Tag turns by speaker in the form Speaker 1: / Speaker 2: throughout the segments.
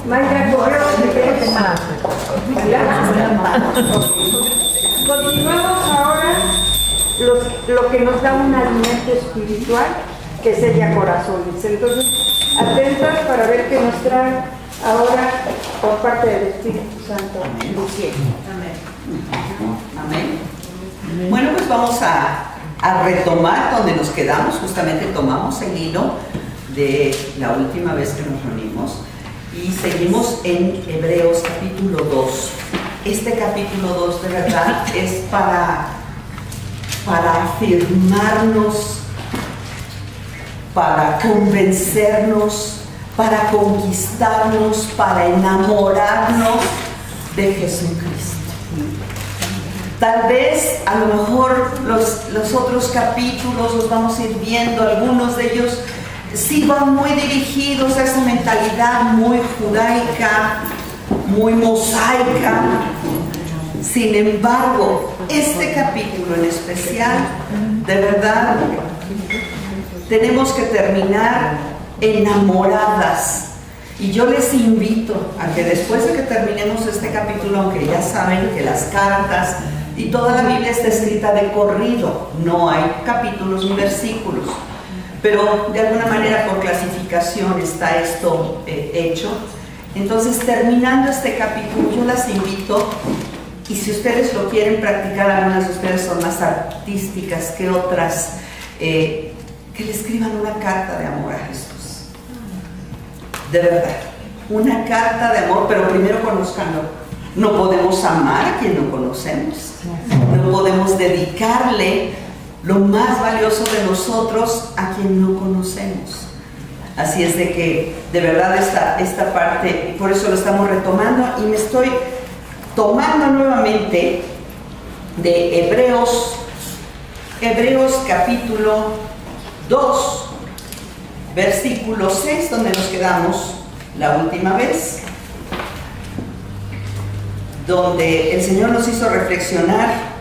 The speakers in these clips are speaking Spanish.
Speaker 1: Mayra, continuamos ahora lo que nos da un alimento espiritual, que sería corazones. Entonces, atentas para ver qué nos trae ahora por parte del Espíritu Santo.
Speaker 2: Amén. Bueno, pues vamos a retomar donde nos quedamos. Justamente tomamos el hilo de la última vez que nos reunimos y seguimos en Hebreos capítulo 2. Este capítulo 2 de verdad es para afirmarnos, para convencernos, para conquistarnos, para enamorarnos de Jesucristo. Tal vez, a lo mejor, los otros capítulos los vamos a ir viendo, algunos de ellos sí van muy dirigidos a esa mentalidad muy judaica, muy mosaica. Sin embargo, este capítulo en especial, de verdad, tenemos que terminar enamoradas. Y yo les invito a que después de que terminemos este capítulo, aunque ya saben que las cartas y toda la Biblia está escrita de corrido, no hay capítulos ni versículos, pero de alguna manera por clasificación está esto hecho. Entonces, terminando este capítulo, yo las invito, y si ustedes lo quieren practicar, algunas de ustedes son más artísticas que otras, que le escriban una carta de amor a Jesús. De verdad, una carta de amor, pero primero conózcanlo. No podemos amar a quien no conocemos. No podemos dedicarle lo más valioso de nosotros a quien no conocemos. Así es de que, de verdad, esta parte, por eso lo estamos retomando, y me estoy tomando nuevamente de Hebreos capítulo 2, versículo 6, donde nos quedamos la última vez, donde el Señor nos hizo reflexionar.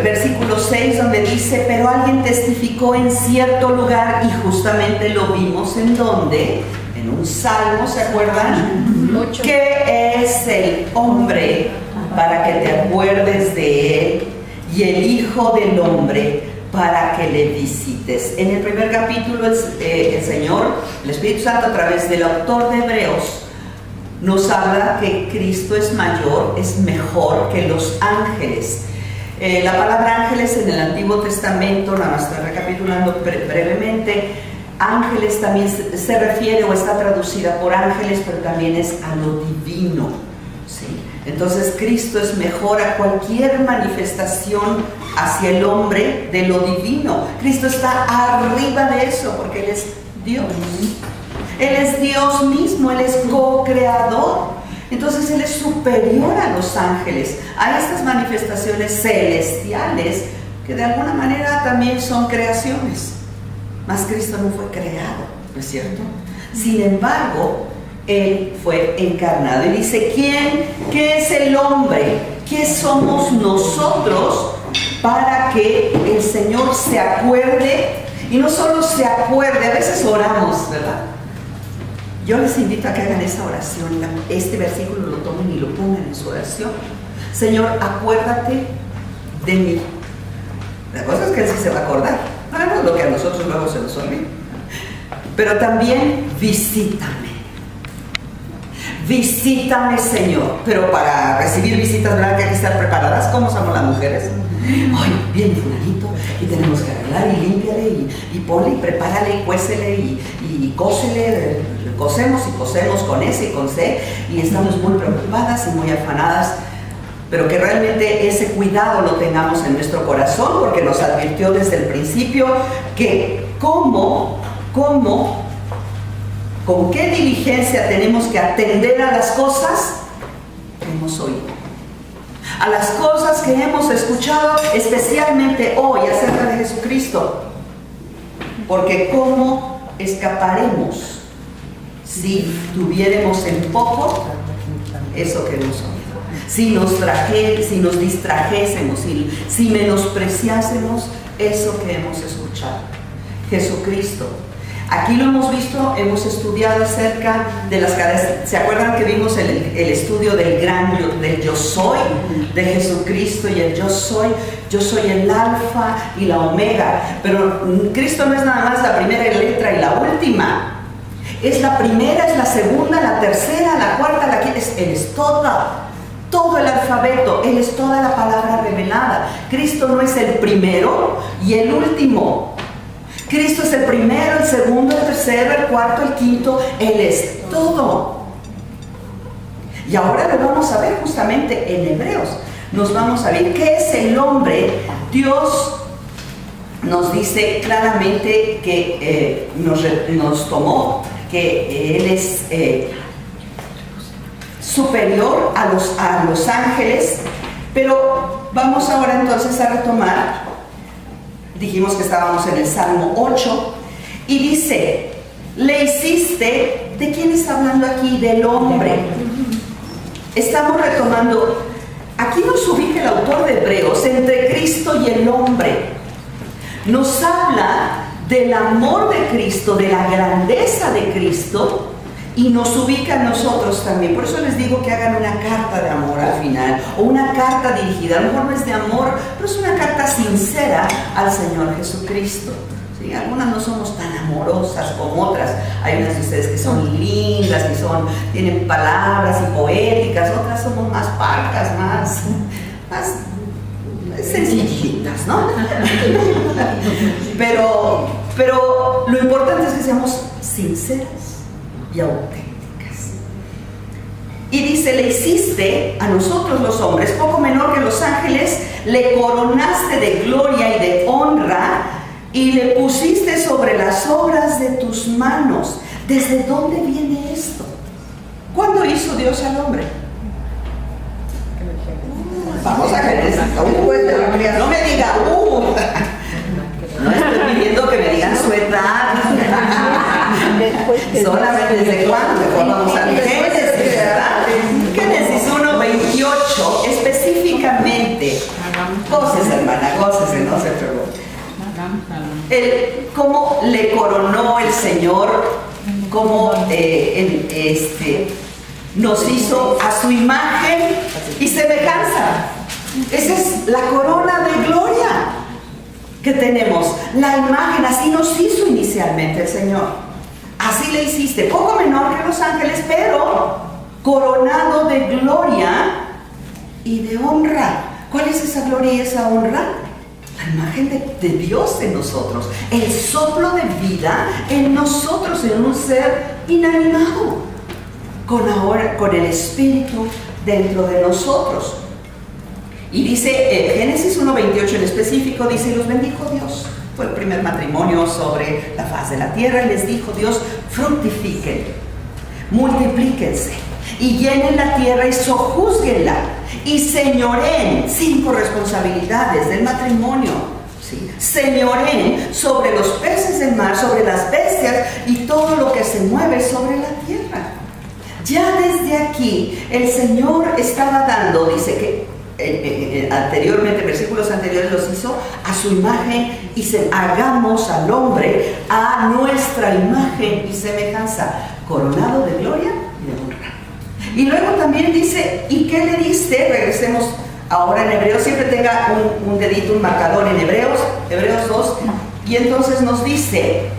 Speaker 2: Versículo 6, donde dice: pero alguien testificó en cierto lugar, y justamente lo vimos en donde, en un salmo, ¿se acuerdan? ¿Qué es el hombre para que te acuerdes de él, y el hijo del hombre para que le visites? En el primer capítulo el Señor, el Espíritu Santo, a través del autor de Hebreos, nos habla que Cristo es mayor, es mejor que los ángeles. La palabra ángeles en el Antiguo Testamento, nada más estoy recapitulando brevemente, ángeles también se refiere o está traducida por ángeles, pero también es a lo divino, ¿sí? Entonces Cristo es mejor a cualquier manifestación hacia el hombre de lo divino. Cristo está arriba de eso porque Él es Dios. Él es Dios mismo, Él es co-creador. Entonces Él es superior a los ángeles, a estas manifestaciones celestiales que de alguna manera también son creaciones. Mas Cristo no fue creado, ¿no es cierto? Sin embargo, Él fue encarnado. Y dice: ¿qué es el hombre? ¿Qué somos nosotros para que el Señor se acuerde? Y no solo se acuerde, a veces oramos, ¿verdad? Yo les invito a que hagan esa oración, este versículo lo tomen y lo pongan en su oración. Señor, acuérdate de mí. La cosa es que Él sí se va a acordar, no es lo que a nosotros luego se nos olvida. Pero también visítame. Visítame, Señor. Pero para recibir visitas, ¿verdad? Que hay que estar preparadas. ¿Cómo somos las mujeres? Ay, viene fulanito y tenemos que arreglar y límpiale y ponle y prepárale y cuésele y cósele. Cosemos y cosemos con S y con C, y estamos muy preocupadas y muy afanadas, pero que realmente ese cuidado lo tengamos en nuestro corazón, porque nos advirtió desde el principio que con qué diligencia tenemos que atender a las cosas que hemos oído, a las cosas que hemos escuchado, especialmente hoy acerca de Jesucristo, porque ¿cómo escaparemos si tuviéramos en poco eso que hemos oído? Si nos distrajésemos, si menospreciásemos eso que hemos escuchado. Jesucristo. Aquí lo hemos visto, hemos estudiado acerca de las características. ¿Se acuerdan que vimos el estudio del del yo soy de Jesucristo y el yo soy el alfa y la omega? Pero Cristo no es nada más la primera letra y la última. Es la primera, es la segunda, la tercera, la cuarta, la quinta. Él es todo el alfabeto, Él es toda la palabra revelada. Cristo no es el primero y el último. Cristo es el primero, el segundo, el tercero, el cuarto, el quinto. Él es todo. Y ahora lo vamos a ver justamente en Hebreos. Nos vamos a ver qué es el hombre. Dios nos dice claramente que nos tomó, que Él es superior a los ángeles. Pero vamos ahora entonces a retomar. Dijimos que estábamos en el Salmo 8 y dice, le hiciste, ¿de quién está hablando aquí? Del hombre. Estamos retomando, aquí nos ubica el autor de Hebreos entre Cristo y el hombre. Nos habla del amor de Cristo, de la grandeza de Cristo, y nos ubica a nosotros también. Por eso les digo que hagan una carta de amor al final, o una carta dirigida, a lo mejor no es de amor, pero es una carta sincera al Señor Jesucristo. ¿Sí? Algunas no somos tan amorosas como otras. Hay unas de ustedes que son lindas, que tienen palabras y poéticas, otras somos más parcas, más sencillitas, ¿no? pero lo importante es que seamos sinceros y auténticas. Y dice, le hiciste a nosotros los hombres, poco menor que los ángeles, le coronaste de gloria y de honra y le pusiste sobre las obras de tus manos. ¿Desde dónde viene esto? ¿Cuándo hizo Dios al hombre? Vamos a Génesis. No me diga, no estoy pidiendo que me digan su edad. Solamente desde cuándo, mejor vamos a Génesis, ¿verdad? Génesis 1:28, específicamente. Goces, hermana, gócese, no se preocupe. Cómo le coronó el Señor, cómo nos hizo a su imagen y semejanza. Esa es la corona de gloria que tenemos, la imagen. Así nos hizo inicialmente el Señor. Así le hiciste, poco menor que los ángeles, pero coronado de gloria y de honra. ¿Cuál es esa gloria y esa honra? La imagen de Dios en nosotros, el soplo de vida en nosotros, en un ser inanimado, con el Espíritu dentro de nosotros. Y dice, Génesis 1:28 en específico, dice, y los bendijo Dios. Fue el primer matrimonio sobre la faz de la tierra, y les dijo Dios, fructifiquen, multiplíquense, y llenen la tierra y sojúzguenla, y señoreen, 5 responsabilidades del matrimonio, ¿sí? Señoreen sobre los peces del mar, sobre las bestias, y todo lo que se mueve sobre la tierra. Ya desde aquí, el Señor estaba dando, dice que anteriormente, versículos anteriores, los hizo a su imagen y hagamos al hombre a nuestra imagen y semejanza, coronado de gloria y de honra. Y luego también dice, ¿y qué le diste? Regresemos ahora en Hebreos, siempre tenga un dedito, un marcador en Hebreos 2, y entonces nos dice,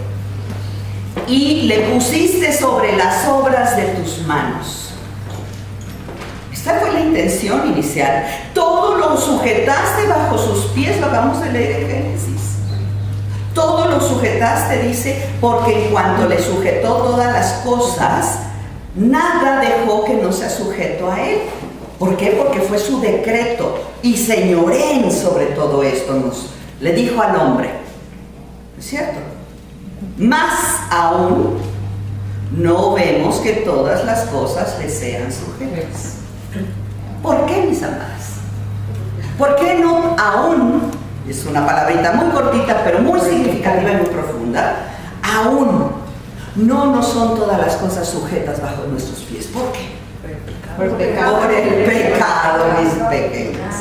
Speaker 2: y le pusiste sobre las obras de tus manos. Esta fue la intención inicial. Todo lo sujetaste bajo sus pies, lo acabamos de leer en Génesis. Todo lo sujetaste, dice, porque en cuanto le sujetó todas las cosas, nada dejó que no sea sujeto a él. ¿Por qué? Porque fue su decreto. Y señoreen sobre todo esto, le dijo al hombre. ¿Es cierto? Más aún, no vemos que todas las cosas le sean sujetas. ¿Por qué, mis amadas? ¿Por qué no aún? Es una palabrita muy cortita, pero muy significativa y muy profunda. Aún no nos son todas las cosas sujetas bajo nuestros pies. ¿Por qué? Por el pecado, mis pequeños.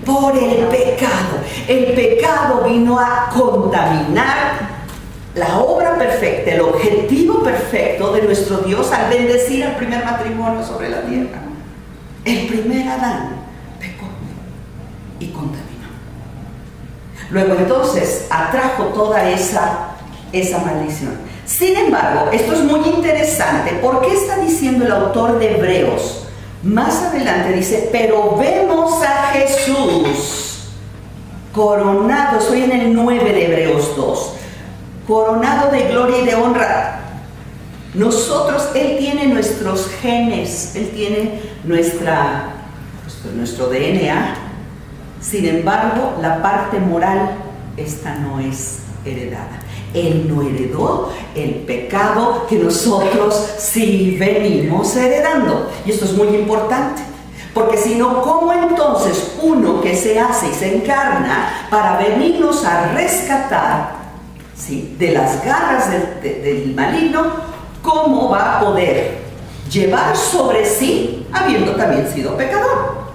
Speaker 2: Por el pecado. El pecado vino a contaminar la obra perfecta, el objetivo perfecto de nuestro Dios al bendecir al primer matrimonio sobre la tierra. El primer Adán pecó y contaminó. Luego entonces atrajo toda esa maldición. Sin embargo, esto es muy interesante. ¿Por qué está diciendo el autor de Hebreos? Más adelante dice, pero vemos a Jesús coronado, estoy en el 9 de Hebreos 2, coronado de gloria y de honra. Nosotros, Él tiene nuestros genes, Él tiene nuestro DNA. Sin embargo, la parte moral, esta no es heredada. Él no heredó el pecado que nosotros sí venimos heredando. Y esto es muy importante, porque si no, ¿cómo entonces uno que se hace y se encarna para venirnos a rescatar, ¿sí?, de las garras del maligno, cómo va a poder llevar sobre sí habiendo también sido pecador?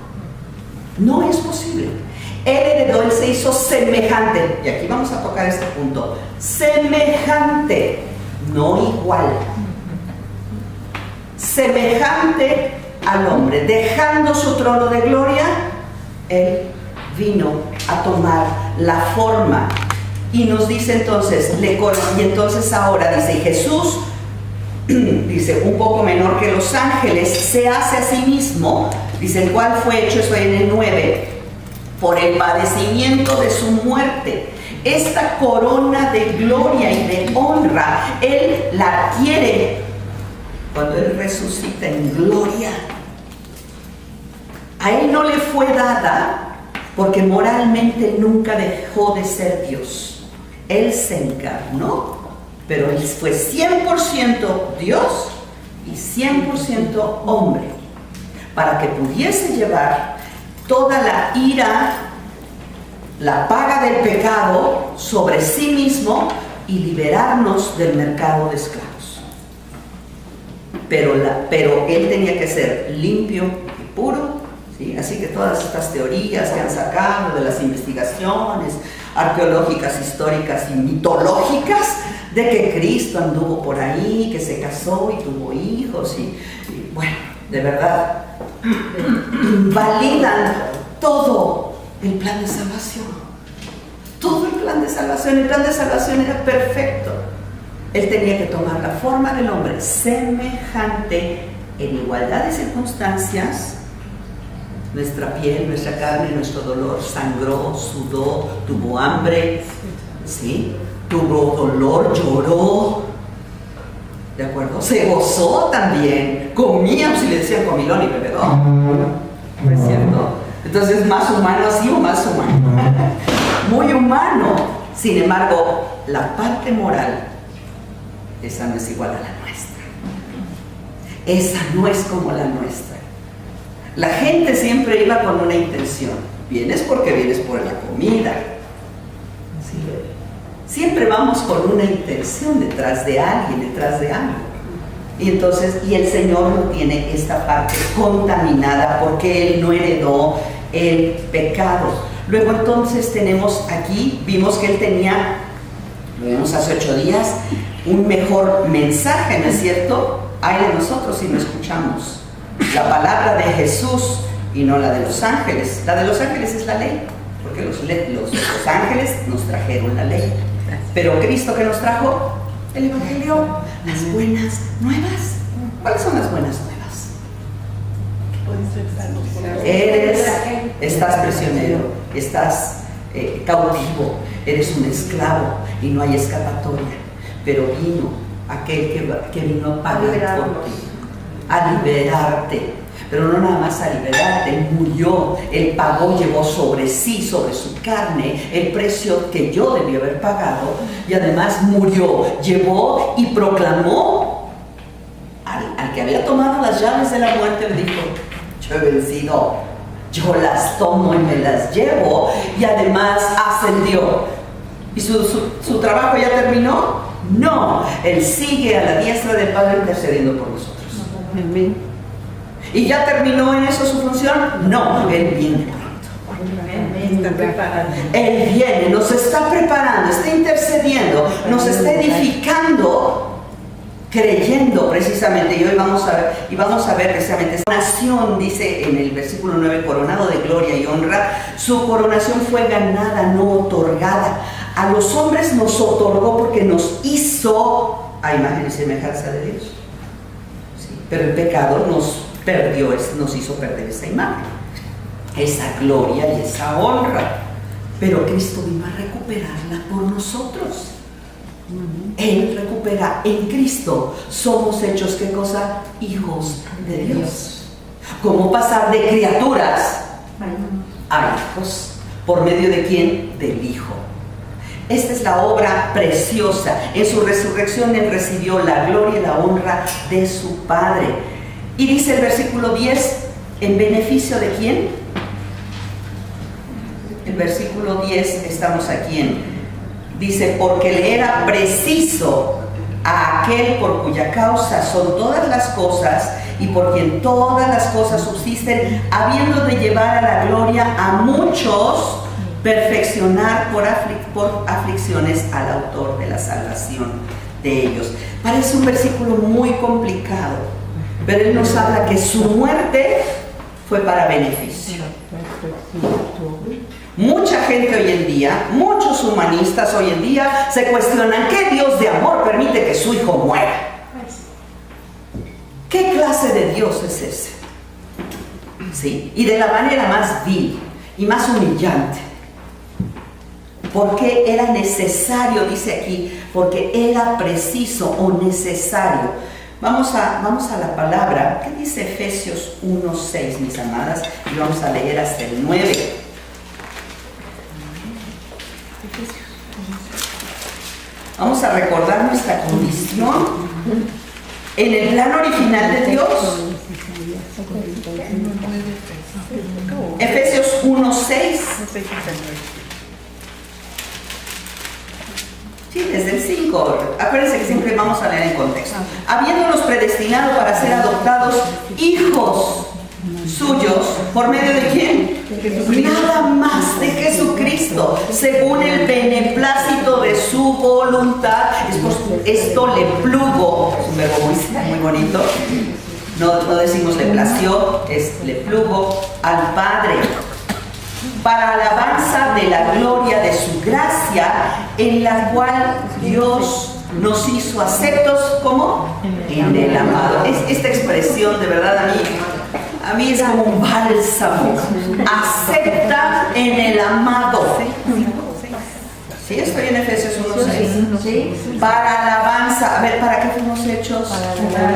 Speaker 2: No es posible. Él heredó, Él se hizo semejante, y aquí vamos a tocar este punto, semejante, no igual, semejante al hombre, dejando su trono de gloria, Él vino a tomar la forma, y nos dice entonces, y entonces ahora dice, Jesús, dice, un poco menor que los ángeles, se hace a sí mismo, dice, el cual fue hecho, eso en el 9, por el padecimiento de su muerte. Esta corona de gloria y de honra, Él la quiere cuando Él resucita en gloria. A Él no le fue dada porque moralmente nunca dejó de ser Dios. Él se encarnó, pero Él fue 100% Dios y 100% hombre, para que pudiese llevar toda la ira, la paga del pecado sobre sí mismo y liberarnos del mercado de esclavos. Pero Él tenía que ser limpio y puro, ¿sí? Así que todas estas teorías que han sacado de las investigaciones arqueológicas, históricas y mitológicas de que Cristo anduvo por ahí, que se casó y tuvo hijos y bueno, de verdad invalidan todo el plan de salvación. Todo el plan de salvación. El plan de salvación era perfecto. Él tenía que tomar la forma del hombre, semejante en igualdad de circunstancias. Nuestra piel, nuestra carne, nuestro dolor, sangró, sudó, tuvo hambre, ¿sí? Tuvo dolor, lloró, ¿de acuerdo? Se gozó también, comía, si le decían comilón y bebedón, ¿no es cierto? Entonces, más humano así o más humano, muy humano. Sin embargo, la parte moral, esa no es igual a la nuestra. Esa no es como la nuestra. La gente siempre iba con una intención. Vienes porque vienes por la comida. ¿Sí? Siempre vamos con una intención detrás de alguien, detrás de algo. Y entonces, y el Señor no tiene esta parte contaminada porque Él no heredó el pecado. Luego entonces tenemos aquí, vimos que Él tenía, lo vimos hace 8 días, un mejor mensaje, ¿no es cierto? Hay de nosotros si no escuchamos la palabra de Jesús y no la de los ángeles. La de los ángeles es la ley, porque los ángeles nos trajeron la ley. Pero Cristo, ¿qué nos trajo? El Evangelio, las buenas nuevas. ¿Cuáles son las buenas nuevas? Estás prisionero, estás cautivo, eres un esclavo y no hay escapatoria. Pero vino aquel que vino a pagar por ti, a liberarte. Pero no nada más a liberarte, murió, Él pagó, llevó sobre sí, sobre su carne, el precio que yo debí haber pagado, y además murió, llevó y proclamó al que había tomado las llaves de la muerte, le dijo: yo he vencido, yo las tomo y me las llevo, y además ascendió. ¿Y su trabajo ya terminó? No, Él sigue a la diestra del Padre intercediendo por nosotros. Amén. ¿Y ya terminó en eso su función? No, Él viene pronto. Él viene, nos está preparando, está intercediendo, nos está edificando, creyendo precisamente. Y hoy vamos a ver precisamente esta coronación, dice en el versículo 9, coronado de gloria y honra. Su coronación fue ganada, no otorgada. A los hombres nos otorgó porque nos hizo a imagen y semejanza de Dios. Sí, pero el pecado nos hizo perder esa imagen, esa gloria y esa honra. Pero Cristo vino a recuperarla por nosotros. Él recupera. En Cristo somos hechos, ¿qué cosa? Hijos de Dios. ¿Cómo pasar de criaturas a hijos? ¿Por medio de quién? Del Hijo. Esta es la obra preciosa. En su resurrección Él recibió la gloria y la honra de su Padre. Y dice el versículo 10, ¿en beneficio de quién? El versículo 10, estamos aquí dice, porque le era preciso a aquel por cuya causa son todas las cosas y por quien todas las cosas subsisten, habiendo de llevar a la gloria a muchos, perfeccionar por aflicciones al autor de la salvación de ellos. Parece un versículo muy complicado, pero Él nos habla que su muerte fue para beneficio. Mucha gente hoy en día, muchos humanistas hoy en día se cuestionan ¿qué Dios de amor permite que su hijo muera? ¿Qué clase de Dios es ese? ¿Sí? Y de la manera más vil y más humillante. Porque era necesario, dice aquí, porque era preciso o necesario. Vamos a la palabra. ¿Qué dice Efesios 1:6, mis amadas? Y vamos a leer hasta el 9. Vamos a recordar nuestra condición en el plan original de Dios. Efesios 1:6. Sí, desde el 5. Acuérdense que siempre vamos a leer en contexto. Habiéndolos predestinado para ser adoptados hijos suyos, ¿por medio de quién? Nada más de Jesucristo, según el beneplácito de su voluntad. Esto le plugo, es un verbo muy bonito. No decimos le plació, es le plugo al Padre, para alabanza de la gloria de su gracia, en la cual Dios nos hizo aceptos, ¿cómo? En el amado. Esta expresión de verdad a mí es como un bálsamo. Acepta en el amado. ¿Sí? Estoy en Efesios 1:6. ¿Sí? Para alabanza. A ver, ¿para qué fuimos hechos? Para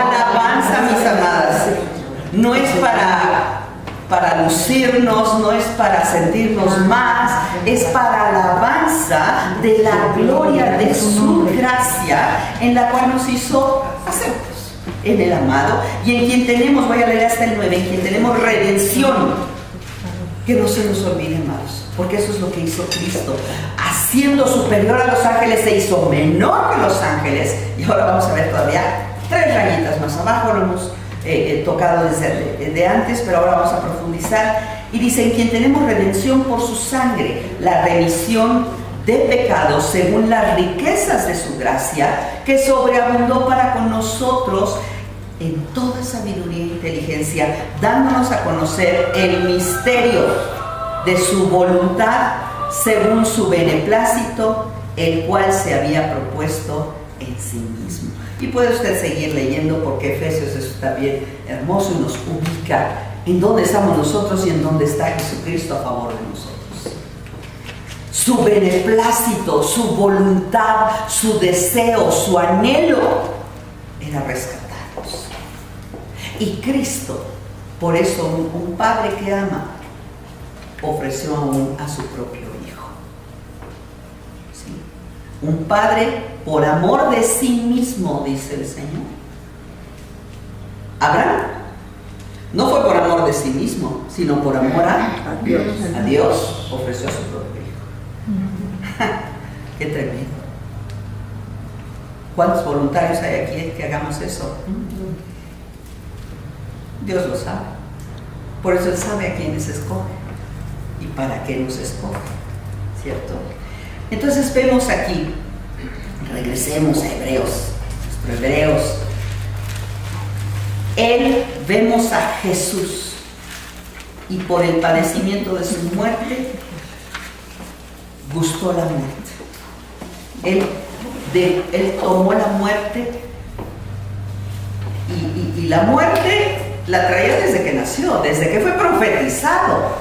Speaker 2: alabanza, mis amadas. No es para lucirnos, no es para sentirnos más, es para alabanza de la gloria de su gracia, en la cual nos hizo aceptos en el amado, y en quien tenemos, voy a leer hasta el 9, en quien tenemos redención. Que no se nos olvide, amados, porque eso es lo que hizo Cristo. Haciendo superior a los ángeles, se hizo menor que los ángeles. Y ahora vamos a ver todavía 3 rayitas más abajo, lo hemos tocado desde antes, pero ahora vamos a profundizar. Y dice, en quien tenemos redención por su sangre, la remisión de pecados según las riquezas de su gracia, que sobreabundó para con nosotros en toda sabiduría e inteligencia, dándonos a conocer el misterio de su voluntad según su beneplácito, el cual se había propuesto en sí mismo. Y puede usted seguir leyendo, porque Efesios está bien hermoso y nos ubica en dónde estamos nosotros y en dónde está Jesucristo a favor de nosotros. Su beneplácito, su voluntad, su deseo, su anhelo era rescatarnos. Y Cristo, por eso un padre que ama, ofreció aún a su propio hijo. ¿Sí? Un padre por amor de sí mismo, dice el Señor. Abraham no fue por amor de sí mismo, sino por amor a Dios, ofreció a su propio hijo. Qué tremendo. ¿Cuántos voluntarios hay aquí que hagamos eso? Dios lo sabe. Por eso Él sabe a quienes escoge. y para qué nos escoge, ¿cierto? Entonces vemos aquí, regresemos a Hebreos, Hebreos. Vemos a Jesús y por el padecimiento de su muerte gustó la muerte. Él tomó la muerte y la muerte la traía desde que nació, desde que fue profetizado.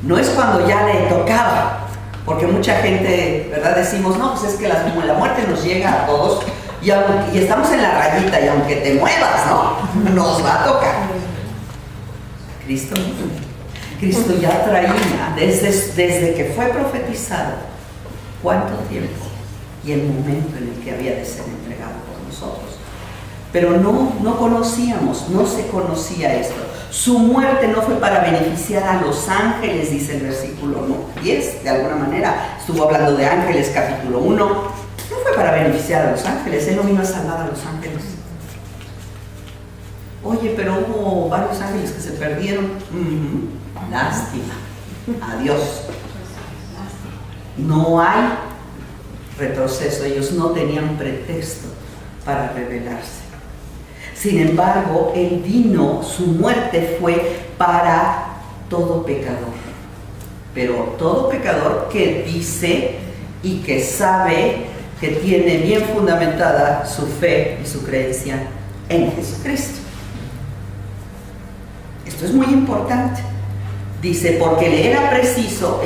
Speaker 2: No es cuando ya le tocaba, porque mucha gente, ¿verdad? Decimos, no, pues es que la muerte nos llega a todos y estamos en la rayita y aunque te muevas, ¿no? Nos va a tocar. Cristo ya traía desde que fue profetizado cuánto tiempo y el momento en el que había de ser entregado por nosotros. Pero no conocíamos, no se conocía esto. Su muerte no fue para beneficiar a los ángeles, dice el versículo 10, de alguna manera. Estuvo hablando de ángeles, capítulo 1. No fue para beneficiar a los ángeles, Él no vino a salvar a los ángeles. Oye, pero hubo varios ángeles que se perdieron. Lástima. Adiós. No hay retroceso, ellos no tenían pretexto para rebelarse. Sin embargo, Él vino, su muerte fue para todo pecador. Pero todo pecador que dice y que sabe que tiene bien fundamentada su fe y su creencia en Jesucristo. Esto es muy importante. Dice, porque le era preciso,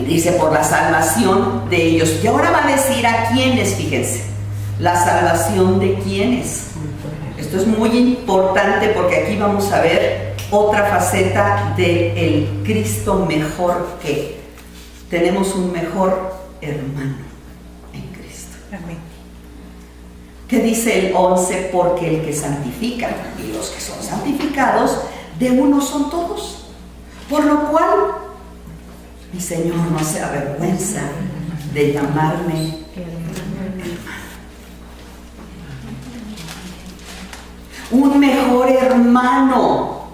Speaker 2: dice, por la salvación de ellos. Y ahora va a decir a quiénes, fíjense. La salvación de quiénes. Esto es muy importante porque aquí vamos a ver otra faceta del Cristo mejor que. Tenemos un mejor hermano en Cristo.
Speaker 3: Amén.
Speaker 2: ¿Qué dice el 11? Porque el que santifica y los que son santificados, de uno son todos. Por lo cual, mi Señor no se avergüenza de llamarme hermano. Un mejor hermano.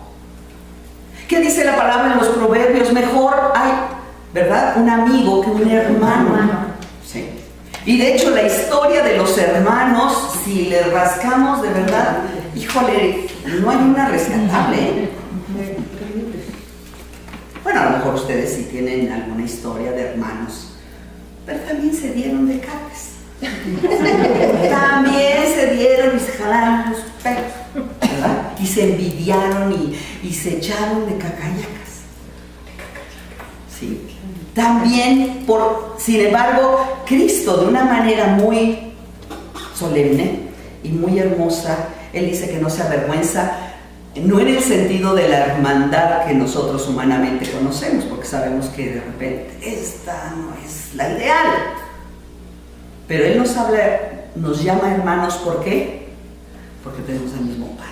Speaker 2: ¿Qué dice la palabra en los proverbios? Mejor hay, ¿verdad?, un amigo que un hermano. Sí. Y de hecho la historia de los hermanos, si le rascamos de verdad, híjole, no hay una rescatable, ¿eh? Bueno, a lo mejor ustedes sí tienen alguna historia de hermanos, pero también se dieron de cates. También se dieron y se jalaron los pelos, ¿verdad? Y se envidiaron y se echaron de cacayacas. Sí. También, sin embargo, Cristo, de una manera muy solemne y muy hermosa, Él dice que no se avergüenza, no en el sentido de la hermandad que nosotros humanamente conocemos, porque sabemos que de repente esta no es la ideal. Pero Él nos llama hermanos, ¿por qué? Porque tenemos el mismo Padre.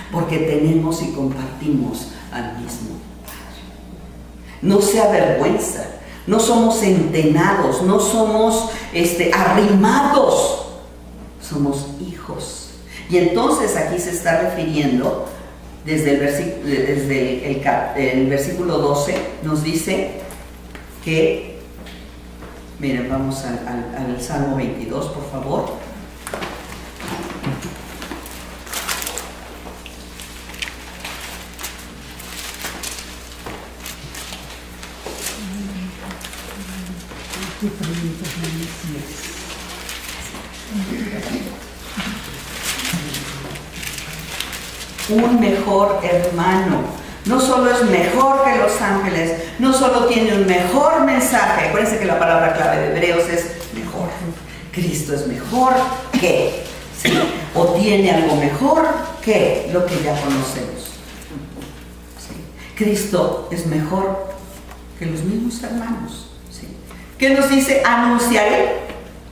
Speaker 2: Porque tenemos y compartimos al mismo Padre. No se avergüenza, no somos entenados, no somos arrimados, somos hijos. Y entonces aquí se está refiriendo, desde el versículo 12, nos dice que, miren, vamos al Salmo 22, por favor. Un mejor hermano. No solo es mejor que los ángeles, no solo tiene un mejor mensaje. Acuérdense que la palabra clave de Hebreos es mejor. Cristo es mejor que, ¿sí? O tiene algo mejor que lo que ya conocemos. ¿Sí? Cristo es mejor que los mismos hermanos. ¿Sí? ¿Qué nos dice? Anunciaré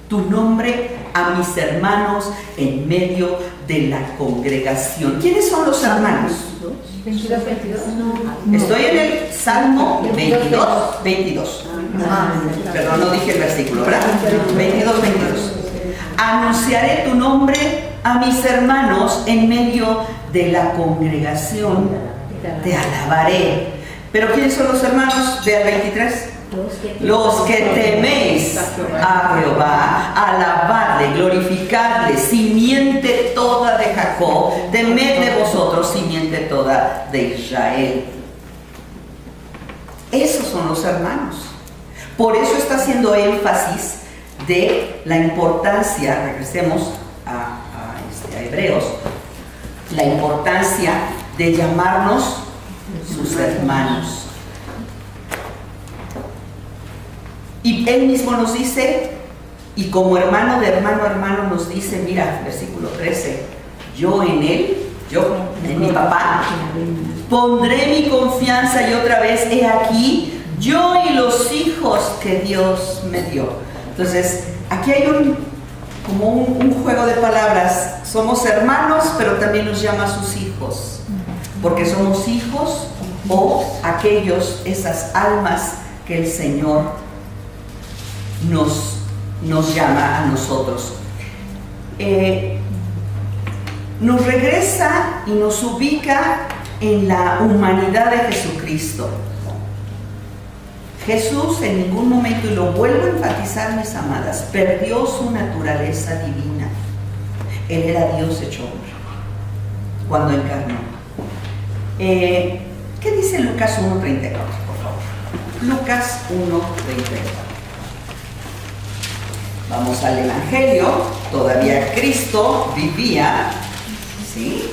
Speaker 2: tu nombre a mis hermanos en medio de la congregación. ¿Quiénes son los hermanos?
Speaker 3: 22, 22.
Speaker 2: Estoy en el Salmo 22. Perdón, no dije el versículo, ¿verdad? 22. Anunciaré tu nombre a a mis hermanos en medio de la congregación te alabaré. Pero ¿quiénes son los hermanos? Ve al 23. Los que teméis a Jehová, alabadle, glorificadle, simiente toda de Jacob, temed de vosotros, simiente toda de Israel. Esos son los hermanos. Por eso está haciendo énfasis de la importancia, regresemos a Hebreos, la importancia de llamarnos sus hermanos. Y él mismo nos dice, y como hermano de hermano a hermano nos dice, mira, versículo 13, yo en él, yo en mi papá, pondré mi confianza y otra vez, he aquí, yo y los hijos que Dios me dio. Entonces, aquí hay un juego de palabras. Somos hermanos, pero también nos llama a sus hijos, porque somos hijos o esas almas que el Señor nos llama a nosotros. Nos regresa y nos ubica en la humanidad de Jesucristo. Jesús en ningún momento, y lo vuelvo a enfatizar, mis amadas, perdió su naturaleza divina. Él era Dios hecho hombre cuando encarnó. ¿Qué dice Lucas 1:34, por favor? Lucas 1:34. Vamos al Evangelio. Todavía Cristo vivía, ¿sí?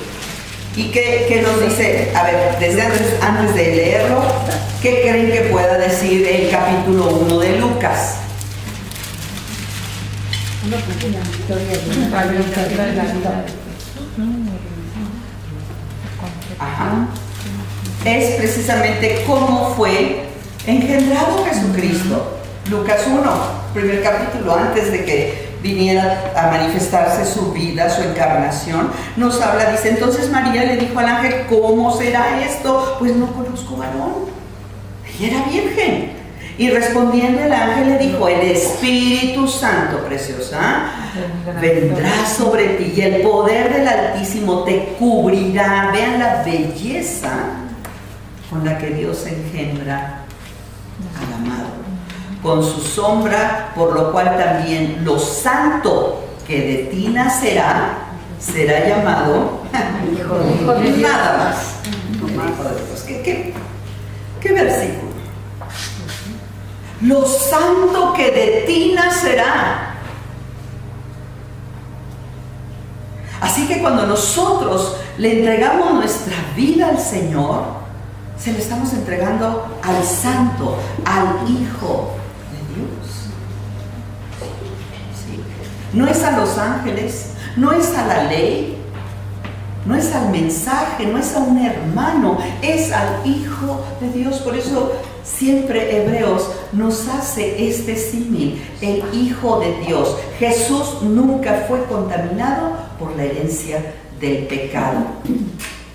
Speaker 2: ¿Y qué nos dice? A ver, desde antes de leerlo, ¿qué creen que pueda decir el capítulo 1 de Lucas? Ajá. Es precisamente cómo fue engendrado Jesucristo. Lucas 1, primer capítulo, antes de que viniera a manifestarse su vida, su encarnación, nos habla, dice, entonces María le dijo al ángel, ¿cómo será esto? Pues no conozco varón. Ella era virgen. Y respondiendo el ángel le dijo, el Espíritu Santo, preciosa, vendrá sobre ti y el poder del Altísimo te cubrirá. Vean la belleza con la que Dios engendra al amado. Con su sombra, por lo cual también lo santo que de ti nacerá será llamado Hijo de Dios. Nada más. Hijo de Dios. ¿Qué versículo? Lo santo que de ti nacerá. Así que cuando nosotros le entregamos nuestra vida al Señor, se le estamos entregando al santo, al Hijo de Dios. ¿Sí? No es a los ángeles, no es a la ley, no es al mensaje, no es a un hermano, es al Hijo de Dios. Por eso siempre Hebreos nos hace este símil, el Hijo de Dios. Jesús nunca fue contaminado por la herencia del pecado.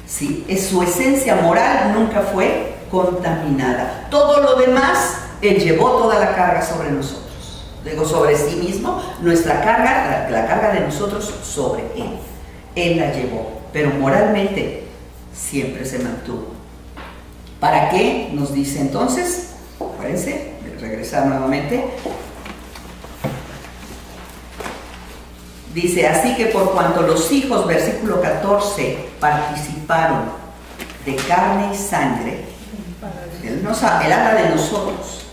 Speaker 2: Sí, su esencia moral nunca fue contaminada. Todo lo demás, Él llevó toda la carga sobre nosotros. Luego sobre sí mismo, nuestra carga, la carga de nosotros sobre Él. Él la llevó, pero moralmente siempre se mantuvo. ¿Para qué? Nos dice entonces, acuérdense, regresar nuevamente. Dice, así que por cuanto los hijos, versículo 14, participaron de carne y sangre, él habla de nosotros,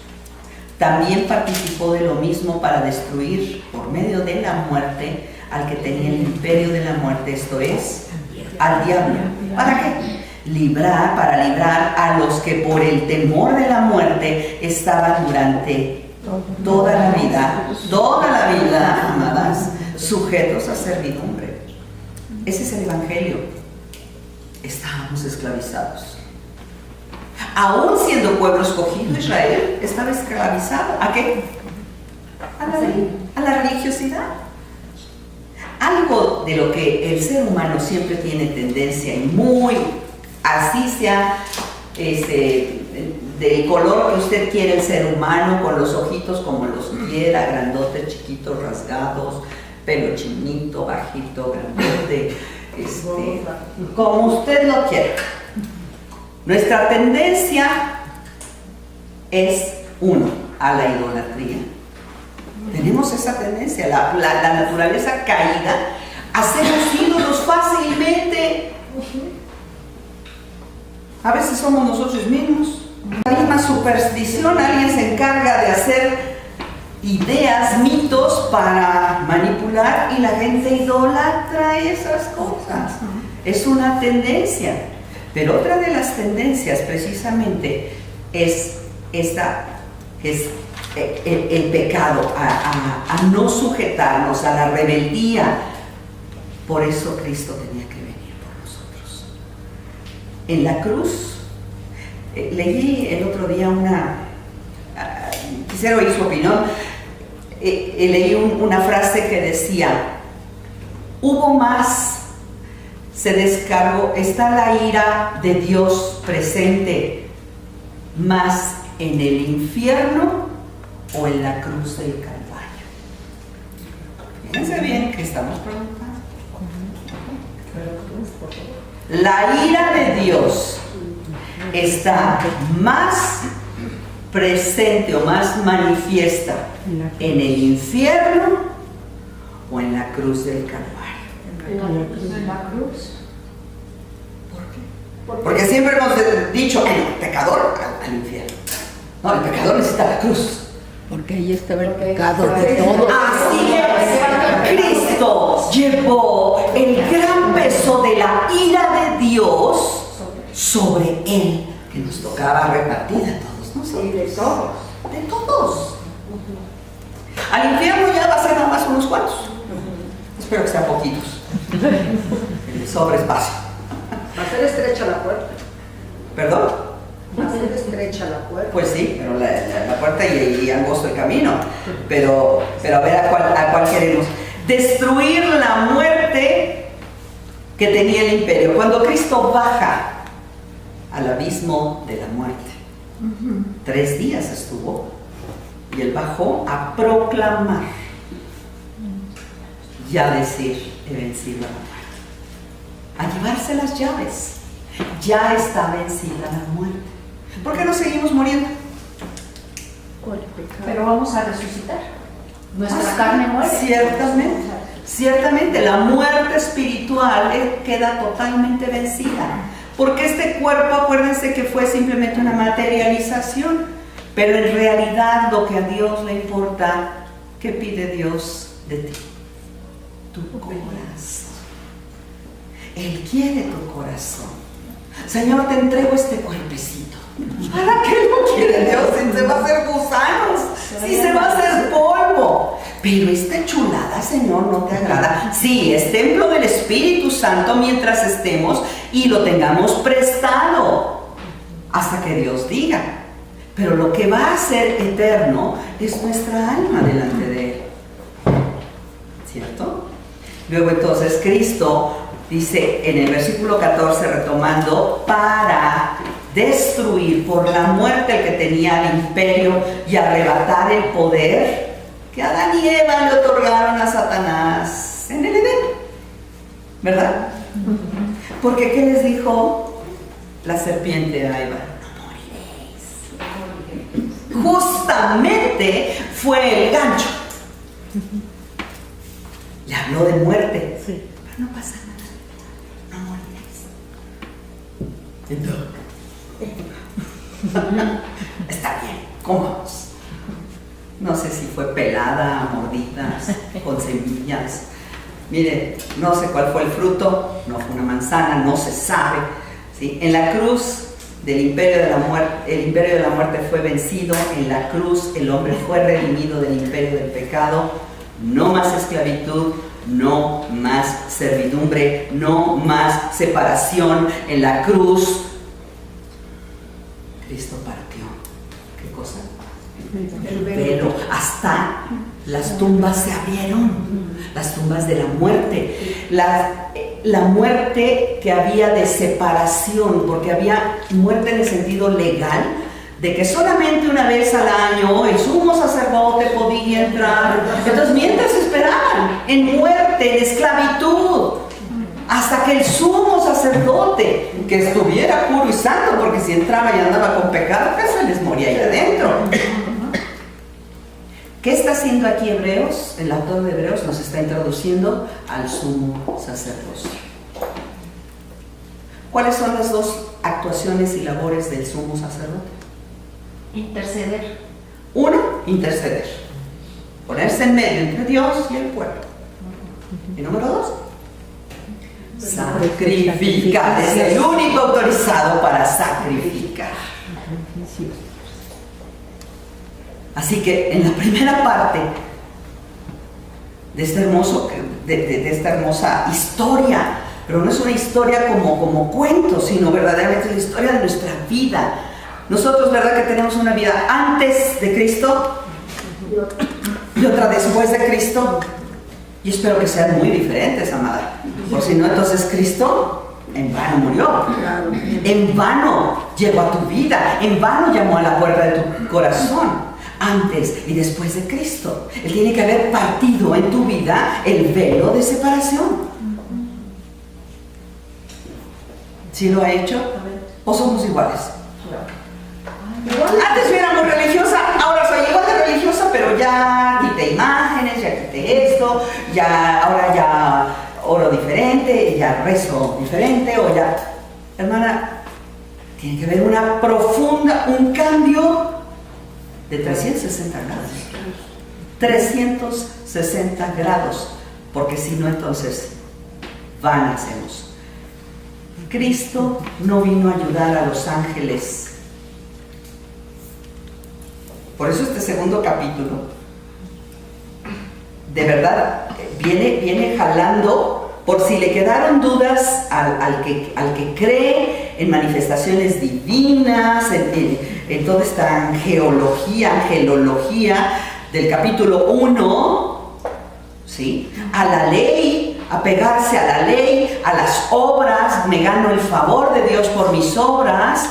Speaker 2: también participó de lo mismo para destruir por medio de la muerte al que tenía el imperio de la muerte, esto es, al diablo. ¿Para qué? Para librar a los que por el temor de la muerte estaban durante toda la vida, amadas, sujetos a servidumbre. Ese es el Evangelio. Estábamos esclavizados. Aún siendo pueblo escogido, Israel estaba esclavizado. ¿A qué? A la ley, a la religiosidad. Algo de lo que el ser humano siempre tiene tendencia, y muy así sea del color que usted quiere el ser humano, con los ojitos como los quiera, grandotes, chiquitos, rasgados, pelo chinito, bajito, grandote, como usted lo quiera. Nuestra tendencia es, uno, a la idolatría. Tenemos esa tendencia, la naturaleza caída, a ser ídolos fácilmente. A veces somos nosotros mismos. La misma superstición, alguien se encarga de hacer ideas, mitos para manipular y la gente idolatra esas cosas. Es una tendencia. Pero otra de las tendencias precisamente es esta, es el pecado, a no sujetarnos, a la rebeldía. Por eso Cristo tenía que venir por nosotros. En la cruz, leí el otro día quisiera oír su opinión, leí una frase que decía, hubo más, se descargó, está la ira de Dios presente, más en el infierno o en la cruz del Calvario. Fíjense bien que estamos preguntando. La ira de Dios está más presente o más manifiesta en el infierno o en la cruz del Calvario.
Speaker 3: En la cruz.
Speaker 2: ¿Por qué? Porque siempre hemos dicho el pecador al infierno. No, el pecador necesita la cruz.
Speaker 4: Porque ahí estaba el pecado de todos.
Speaker 2: Así es. Cristo llevó el gran peso de la ira de Dios sobre él, que nos tocaba repartir a todos nosotros.
Speaker 1: Y de todos.
Speaker 2: De todos. Al infierno ya va a ser nada más unos cuantos. Espero que sean poquitos. Sobre espacio.
Speaker 5: Va a ser estrecha la puerta.
Speaker 2: ¿Perdón?
Speaker 5: Va a ser estrecha la puerta.
Speaker 2: Pues sí, pero la puerta y angosto el camino. Pero a ver a cuál queremos. Destruir la muerte que tenía el imperio. Cuando Cristo baja al abismo de la muerte, 3 días estuvo y él bajó a proclamar y a decir: he vencido a la muerte. A llevarse las llaves. Ya está vencida la muerte. ¿Por qué no seguimos muriendo?
Speaker 3: Pero vamos a resucitar. Nuestra carne muere.
Speaker 2: Ciertamente la muerte espiritual queda totalmente vencida. Porque este cuerpo, acuérdense que fue simplemente una materialización, pero en realidad lo que a Dios le importa, ¿qué pide Dios de ti? Tu corazón. Él quiere tu corazón. Señor, te entrego este cuerpecito. ¿Para qué lo quiere Dios? Si se va a hacer gusanos, si se va a hacer polvo. Pero esta chulada, Señor, no te agrada. Sí, es templo del Espíritu Santo mientras estemos y lo tengamos prestado hasta que Dios diga. Pero lo que va a ser eterno es nuestra alma delante de Él. ¿Cierto? Luego entonces Cristo dice en el versículo 14, retomando, para destruir por la muerte el que tenía el imperio y arrebatar el poder que Adán y Eva le otorgaron a Satanás en el Edén, ¿verdad? Porque ¿qué les dijo la serpiente a Eva? No moriréis. Justamente fue el gancho. Le habló de muerte, pero no pasa nada, no moriréis. Está bien, comamos. No sé si fue pelada, mordidas, con semillas. Mire, no sé cuál fue el fruto, no fue una manzana, no se sabe. ¿Sí? En la cruz del imperio de la muerte, el imperio de la muerte fue vencido. En la cruz el hombre fue redimido del imperio del pecado. No más esclavitud, no más servidumbre, no más separación. En la cruz Cristo partió. ¿Qué cosa? El velo. Hasta las tumbas se abrieron, las tumbas de la muerte, la muerte que había de separación, porque había muerte en el sentido legal, de que solamente una vez al año el sumo sacerdote podía entrar. Entonces, mientras esperaban en muerte, en esclavitud, hasta que el sumo sacerdote, que estuviera puro y santo, porque si entraba y andaba con pecado, pues se les moría ahí adentro. ¿Qué está haciendo aquí Hebreos? El autor de Hebreos nos está introduciendo al sumo sacerdocio. ¿Cuáles son las dos actuaciones y labores del sumo sacerdote?
Speaker 3: Interceder.
Speaker 2: Uno, interceder. Ponerse en medio entre Dios y el pueblo. Y número dos, sacrificar. Es el único autorizado para sacrificar. Así que en la primera parte de esta hermosa historia, pero no es una historia como cuento, sino verdaderamente es la historia de nuestra vida. Nosotros, ¿verdad que tenemos una vida antes de Cristo y otra después de Cristo? Y espero que sean muy diferentes, amada. Por si no, entonces Cristo en vano murió, en vano llegó a tu vida, en vano llamó a la puerta de tu corazón. Antes y después de Cristo, Él tiene que haber partido en tu vida el velo de separación. ¿Sí lo ha hecho? ¿O somos iguales? Antes yo era muy religiosa, ahora soy igual de religiosa, pero ya quité imágenes, ya quité esto, ahora ya oro diferente, ya rezo diferente, o ya... Hermana, tiene que haber un cambio de 360 grados. 360 grados, porque si no, entonces van hacemos. Cristo no vino a ayudar a los ángeles. Por eso este segundo capítulo, de verdad, viene jalando, por si le quedaron dudas al que cree en manifestaciones divinas, en toda esta angelología del capítulo 1, ¿sí? A la ley, a pegarse a la ley, a las obras, me gano el favor de Dios por mis obras.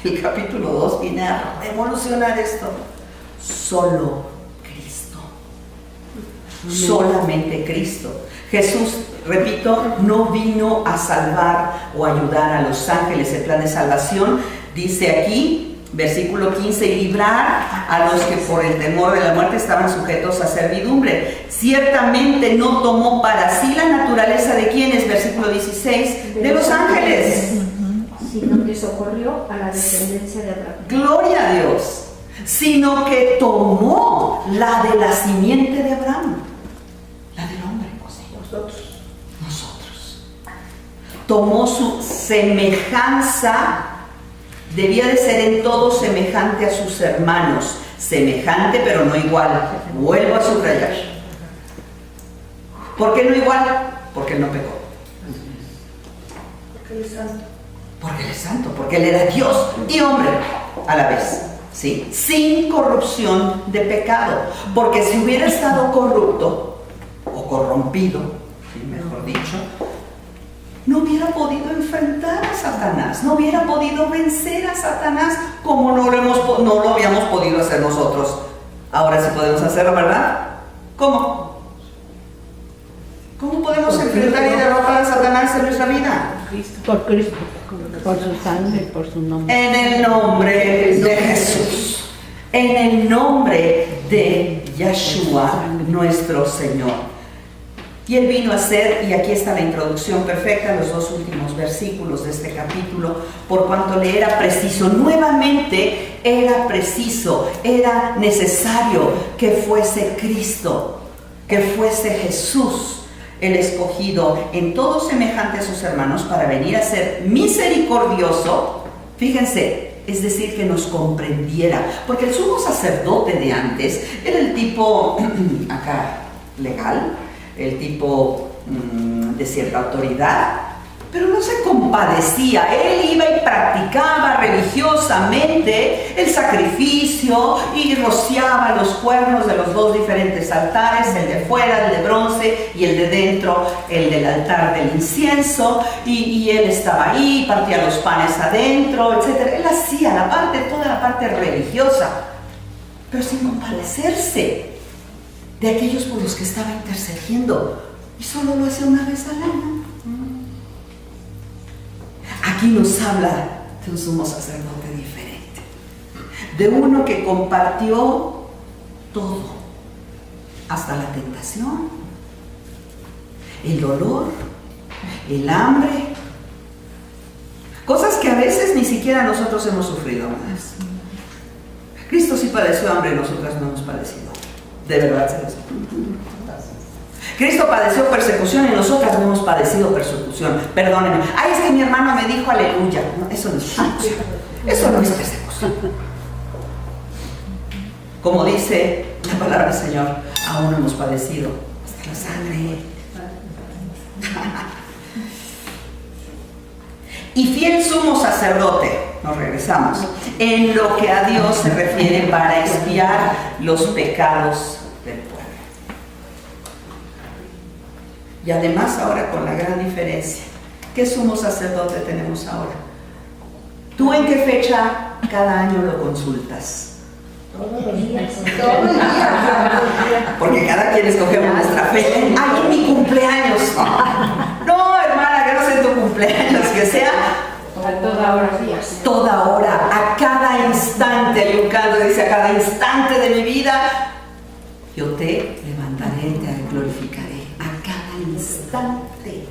Speaker 2: El capítulo 2 viene a revolucionar esto. Solo Cristo. Solamente Cristo. Jesús, repito, no vino a salvar o ayudar a los ángeles. El plan de salvación dice aquí, versículo 15, y librar a los que por el temor de la muerte estaban sujetos a servidumbre. Ciertamente no tomó para sí la naturaleza de quienes, versículo 16, de los ángeles,
Speaker 3: sino que socorrió a la descendencia de Abraham.
Speaker 2: Gloria a Dios. Sino que tomó la de la simiente de Abraham, la del hombre. Nosotros. Tomó su semejanza. Debía de ser en todo semejante a sus hermanos. Semejante pero no igual. Vuelvo a subrayar. ¿Por qué no igual? Porque él no pecó.
Speaker 5: Porque él es santo.
Speaker 2: Porque él es santo, porque él era Dios y hombre a la vez, ¿sí? Sin corrupción de pecado. Porque si hubiera estado corrupto o corrompido, ¿sí? Mejor dicho, no hubiera podido enfrentar a Satanás, no hubiera podido vencer a Satanás como no lo habíamos podido hacer nosotros. Ahora sí podemos hacerlo, ¿verdad? ¿Cómo? ¿Cómo podemos enfrentar y derrotar a Satanás en nuestra vida?
Speaker 4: Por Cristo, por su sangre, por su nombre.
Speaker 2: En el nombre de Jesús, en el nombre de Yeshua, nuestro Señor. Y Él vino a ser, y aquí está la introducción perfecta, los dos últimos versículos de este capítulo, por cuanto le era preciso, nuevamente era preciso, era necesario que fuese Cristo, que fuese Jesús el escogido, en todo semejante a sus hermanos, para venir a ser misericordioso. Fíjense, es decir, que nos comprendiera, porque el sumo sacerdote de antes era el tipo acá legal, el tipo de cierta autoridad, pero no se compadecía. Él iba y practicaba religiosamente el sacrificio y rociaba los cuernos de los dos diferentes altares, el de fuera, el de bronce, y el de dentro, el del altar del incienso, y él estaba ahí, partía los panes adentro, etc. Él hacía toda la parte religiosa, pero sin compadecerse de aquellos por los que estaba intercediendo, y solo lo hacía una vez al año. Aquí nos habla de un sumo sacerdote diferente, de uno que compartió todo, hasta la tentación, el dolor, el hambre, cosas que a veces ni siquiera nosotros hemos sufrido más. Cristo sí padeció hambre, nosotras no hemos padecido. De verdad se les digo. Cristo padeció persecución y nosotras no hemos padecido persecución. Perdónenme. Ay, es que mi hermano me dijo aleluya. No, eso no es persecución. Eso no es persecución. Como dice la palabra del Señor, aún hemos padecido hasta la sangre. Y fiel sumo sacerdote, nos regresamos, en lo que a Dios se refiere para expiar los pecados del pueblo. Y además ahora con la gran diferencia, ¿qué sumo sacerdote tenemos ahora? ¿Tú en qué fecha cada año lo consultas?
Speaker 5: Todos los días. Todo el día.
Speaker 2: Porque cada quien escogemos nuestra fecha. ¡Ay, mi cumpleaños! No, hermana, que no sea tu cumpleaños, que sea
Speaker 3: A toda hora, días.
Speaker 2: toda hora, a cada instante. Hay un canto que dice: a cada instante de mi vida yo te levantaré, te glorificaré. A cada instante.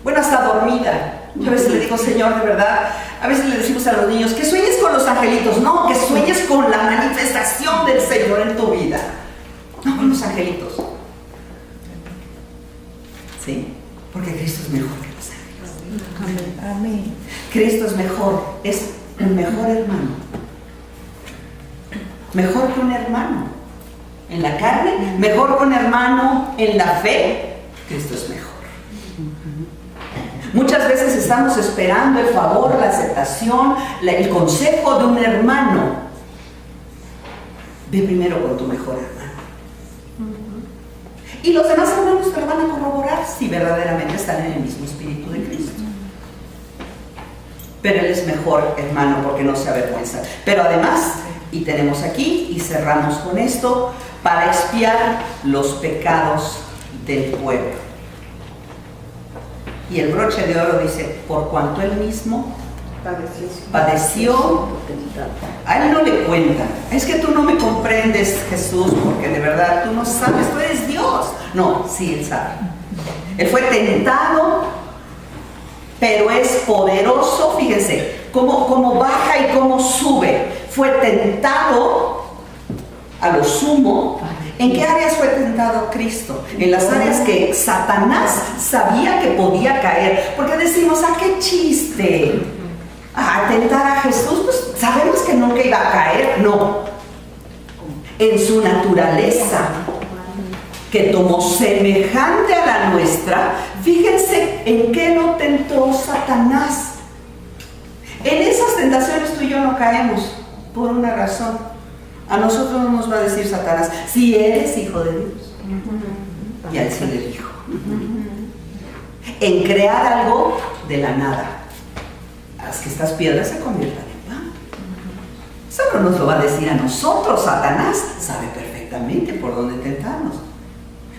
Speaker 2: Bueno, hasta dormida. Yo a veces le digo: Señor, de verdad, a veces le decimos a los niños que sueñes con los angelitos. No, que sueñes con la manifestación del Señor en tu vida, no con los angelitos. ¿Sí? Porque Cristo es mejor que los ángeles.
Speaker 4: Amén.
Speaker 2: Cristo es mejor, es el mejor hermano. Mejor que un hermano en la carne, mejor que un hermano en la fe. Cristo es mejor. Muchas veces estamos esperando el favor, la aceptación, el consejo de un hermano. Ve primero con tu mejor hermano. Y los demás hermanos te lo van a corroborar si verdaderamente están en el mismo espíritu de Cristo. Pero Él es mejor hermano porque no se avergüenza. Pero además, y tenemos aquí, y cerramos con esto, para expiar los pecados del pueblo. Y el broche de oro dice: por cuanto Él mismo padeció. A Él no le cuentan. Es que tú no me comprendes, Jesús, porque de verdad tú no sabes, tú eres Dios. No, sí, Él sabe. Él fue tentado, pero es poderoso. Fíjense cómo baja y cómo sube. Fue tentado a lo sumo. ¿En qué áreas fue tentado Cristo? En las áreas que Satanás sabía que podía caer. Porque decimos: ¡ah, qué chiste! Tentar a Jesús, pues sabemos que nunca iba a caer. No. En su naturaleza, que tomó semejante a la nuestra, fíjense en qué lo tentó Satanás. En esas tentaciones tú y yo no caemos por una razón. A nosotros no nos va a decir Satanás: si eres hijo de Dios. Y a Él sí le dijo. En crear algo de la nada. Haz que estas piedras se conviertan en pan. Eso no nos lo va a decir a nosotros. Satanás sabe perfectamente por dónde tentarnos.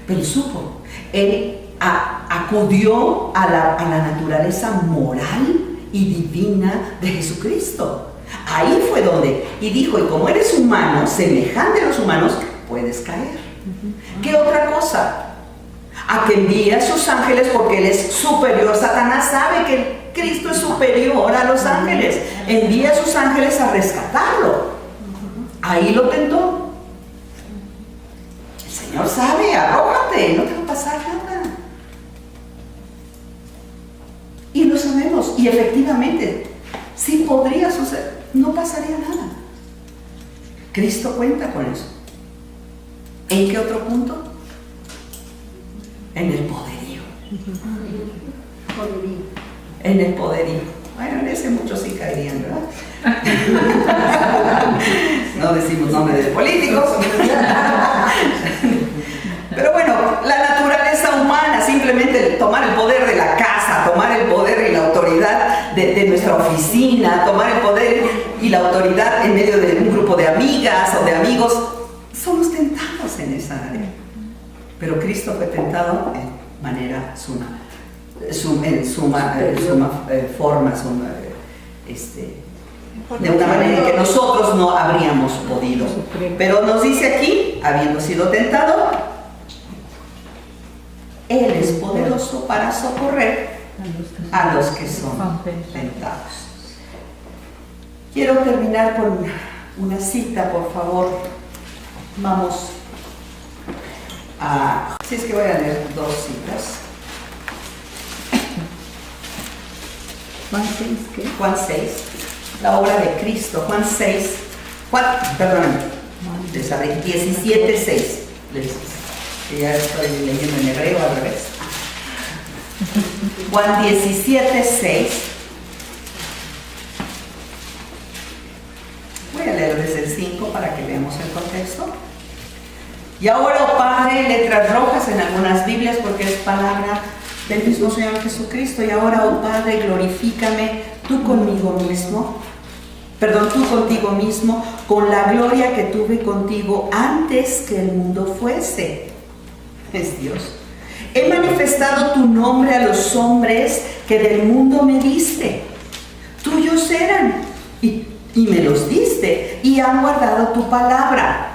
Speaker 2: Pero supo. Él acudió a la naturaleza moral y divina de Jesucristo. Ahí fue donde, y dijo: y como eres humano, semejante a los humanos, puedes caer. ¿Qué otra cosa? A que envíe a sus ángeles porque Él es superior. Satanás sabe que Cristo es superior a los ángeles. Envía a sus ángeles a rescatarlo. Ahí lo tentó. El Señor sabe: arrójate, no te va a pasar nada. Y lo sabemos, y efectivamente sí podría suceder, no pasaría nada. Cristo cuenta con eso. ¿En qué otro punto? En el poderío.
Speaker 1: Poderío.
Speaker 2: En el poderío. Bueno, en ese muchos sí caerían, ¿verdad? No decimos nombres de políticos. Pero bueno, la naturaleza humana, simplemente tomar el poder de la casa, tomar el poder y la autoridad de nuestra oficina, tomar el poder y la autoridad en medio de un grupo de amigas o de amigos, somos tentados en esa área. Pero Cristo fue tentado en manera forma, de una manera que nosotros no habríamos podido. Pero nos dice aquí, habiendo sido tentado, Él es poderoso para socorrer a los que son tentados. Quiero terminar con una cita, por favor. Vamos a... Si es que voy a leer dos citas.
Speaker 4: Juan 6, ¿qué?
Speaker 2: Juan 6, la obra de Cristo. Juan 6, perdón, les abrí, 17:6. Ya estoy leyendo en hebreo al revés. Juan 17:6. Voy a leer desde el 5 para que veamos el contexto. Y ahora, oh Padre, letras rojas en algunas Biblias porque es palabra del mismo Señor Jesucristo. Y ahora, oh Padre, glorifícame tú contigo mismo, con la gloria que tuve contigo antes que el mundo fuese. Es Dios. He manifestado tu nombre a los hombres que del mundo me diste. Tuyos eran y me los diste y han guardado tu palabra.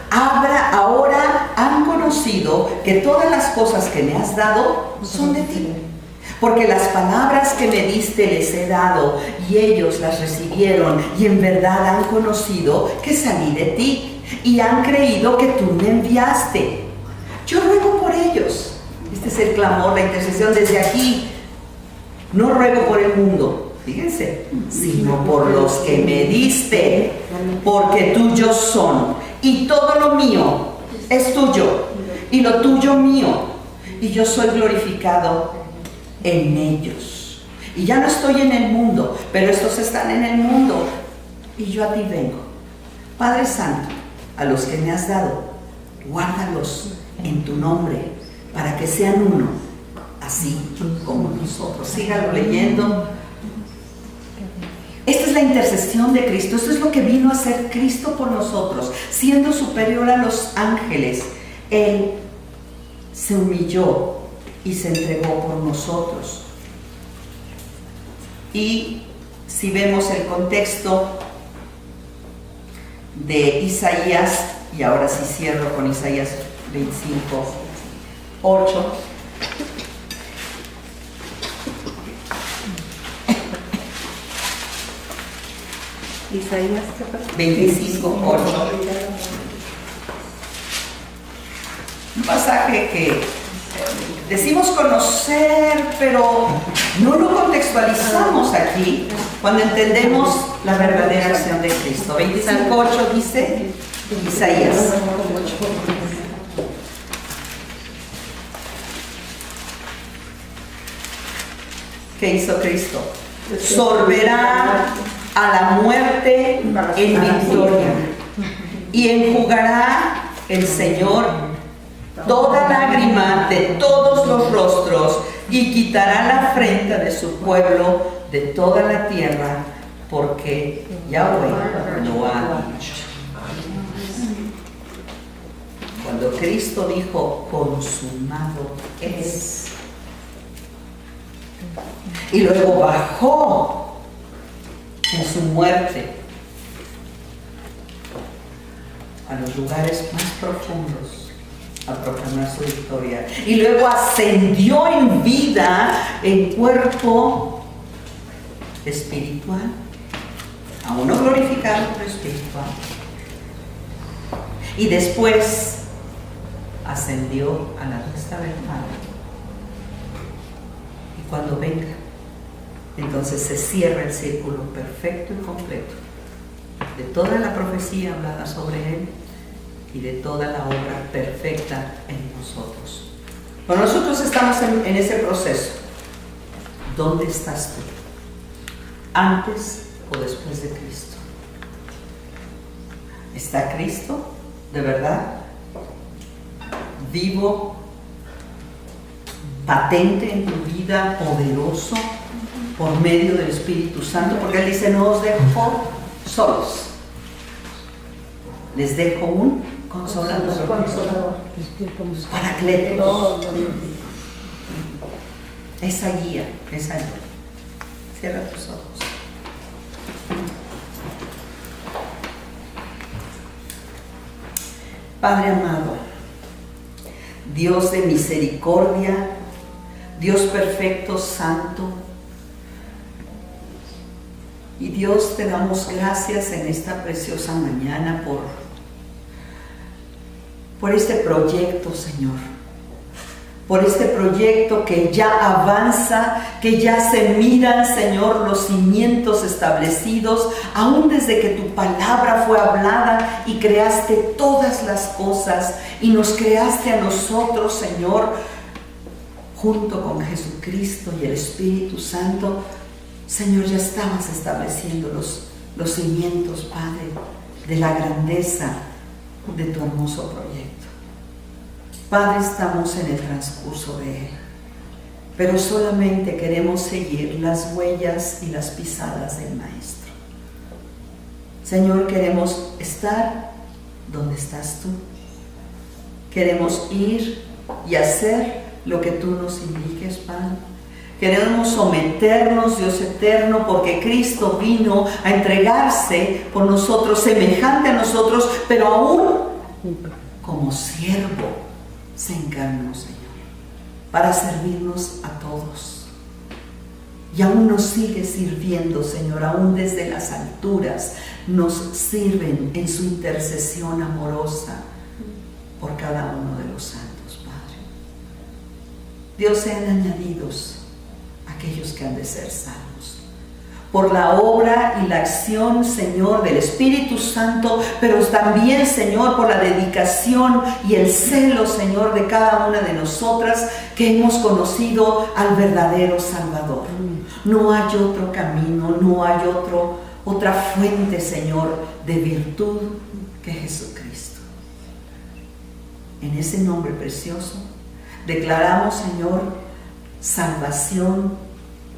Speaker 2: Ahora han conocido que todas las cosas que me has dado son de ti. Porque las palabras que me diste les he dado y ellos las recibieron y en verdad han conocido que salí de ti y han creído que tú me enviaste. Yo ruego por ellos. Este es el clamor, la intercesión desde aquí. No ruego por el mundo, fíjense, sino por los que me diste, porque tuyos son. Y todo lo mío es tuyo, y lo tuyo mío, y yo soy glorificado en ellos. Y ya no estoy en el mundo, pero estos están en el mundo, y yo a ti vengo. Padre Santo, a los que me has dado, guárdalos en tu nombre, para que sean uno, así como nosotros. Sígalo leyendo. Esta es la intercesión de Cristo. Esto es lo que vino a hacer Cristo por nosotros. Siendo superior a los ángeles, Él se humilló y se entregó por nosotros. Y si vemos el contexto de Isaías, y ahora sí cierro con Isaías 25:8.
Speaker 1: Isaías
Speaker 2: 25:8. Un pasaje que decimos conocer, pero no lo contextualizamos aquí cuando entendemos la verdadera acción de Cristo. 25:8 dice Isaías: ¿qué hizo Cristo? Sorberá a la muerte en victoria y enjugará el Señor toda lágrima de todos los rostros y quitará la afrenta de su pueblo de toda la tierra, porque Yahweh lo ha dicho. Cuando Cristo dijo consumado es, y luego bajó en su muerte a los lugares más profundos a proclamar su victoria, y luego ascendió en vida en cuerpo espiritual, aún no glorificado, pero espiritual, y después ascendió a la diestra del Padre. Y cuando venga, entonces se cierra el círculo perfecto y completo de toda la profecía hablada sobre Él y de toda la obra perfecta en nosotros. Pero nosotros estamos en ese proceso. ¿Dónde estás tú? ¿Antes o después de Cristo? ¿Está Cristo de verdad vivo, patente en tu vida, poderoso, por medio del Espíritu Santo? Porque Él dice, no os dejo solos, les dejo un consolador, paracletos, esa guía, esa guía. Cierra tus ojos. Padre amado, Dios de misericordia, Dios perfecto, santo, y Dios, te damos gracias en esta preciosa mañana por este proyecto, Señor. Por este proyecto que ya avanza, que ya se miran, Señor, los cimientos establecidos, aún desde que tu palabra fue hablada y creaste todas las cosas y nos creaste a nosotros, Señor, junto con Jesucristo y el Espíritu Santo. Señor, ya estabas estableciendo los cimientos, Padre, de la grandeza de tu hermoso proyecto. Padre, estamos en el transcurso de él, pero solamente queremos seguir las huellas y las pisadas del Maestro. Señor, queremos estar donde estás tú. Queremos ir y hacer lo que tú nos indiques, Padre. Queremos someternos, Dios eterno, porque Cristo vino a entregarse por nosotros, semejante a nosotros, pero aún como siervo se encarnó, Señor, para servirnos a todos. Y aún nos sigue sirviendo, Señor, aún desde las alturas nos sirven en su intercesión amorosa por cada uno de los santos, Padre. Dios, sean añadidos aquellos que han de ser salvos por la obra y la acción, Señor, del Espíritu Santo, pero también, Señor, por la dedicación y el celo, Señor, de cada una de nosotras que hemos conocido al verdadero Salvador. No hay otro camino, no hay otra fuente, Señor, de virtud que Jesucristo. En ese nombre precioso declaramos, Señor, salvación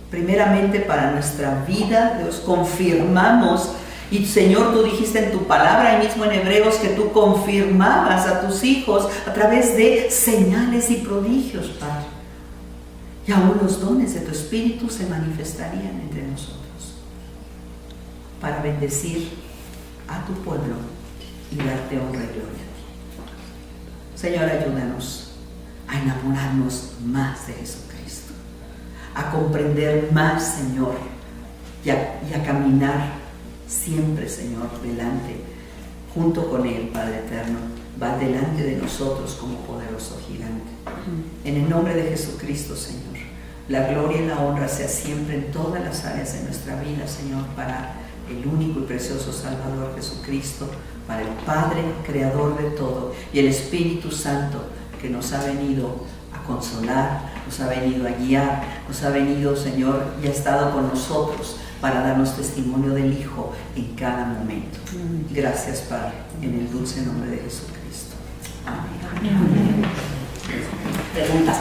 Speaker 2: primeramente para nuestra vida. Dios, confirmamos, y Señor, tú dijiste en tu palabra, ahí mismo en Hebreos, que tú confirmabas a tus hijos a través de señales y prodigios, Padre. Y aún los dones de tu Espíritu se manifestarían entre nosotros para bendecir a tu pueblo y darte honra y gloria. Señor, ayúdanos a enamorarnos más de Jesucristo, a comprender más, Señor, y a caminar siempre, Señor, delante, junto con Él, Padre eterno, va delante de nosotros como poderoso gigante. En el nombre de Jesucristo, Señor, la gloria y la honra sea siempre en todas las áreas de nuestra vida, Señor, para el único y precioso Salvador Jesucristo, para el Padre, Creador de todo, y el Espíritu Santo, que nos ha venido a consolar, nos ha venido a guiar, nos ha venido, Señor, y ha estado con nosotros para darnos testimonio del Hijo en cada momento. Gracias, Padre, en el dulce nombre de Jesucristo. Amén. Preguntas.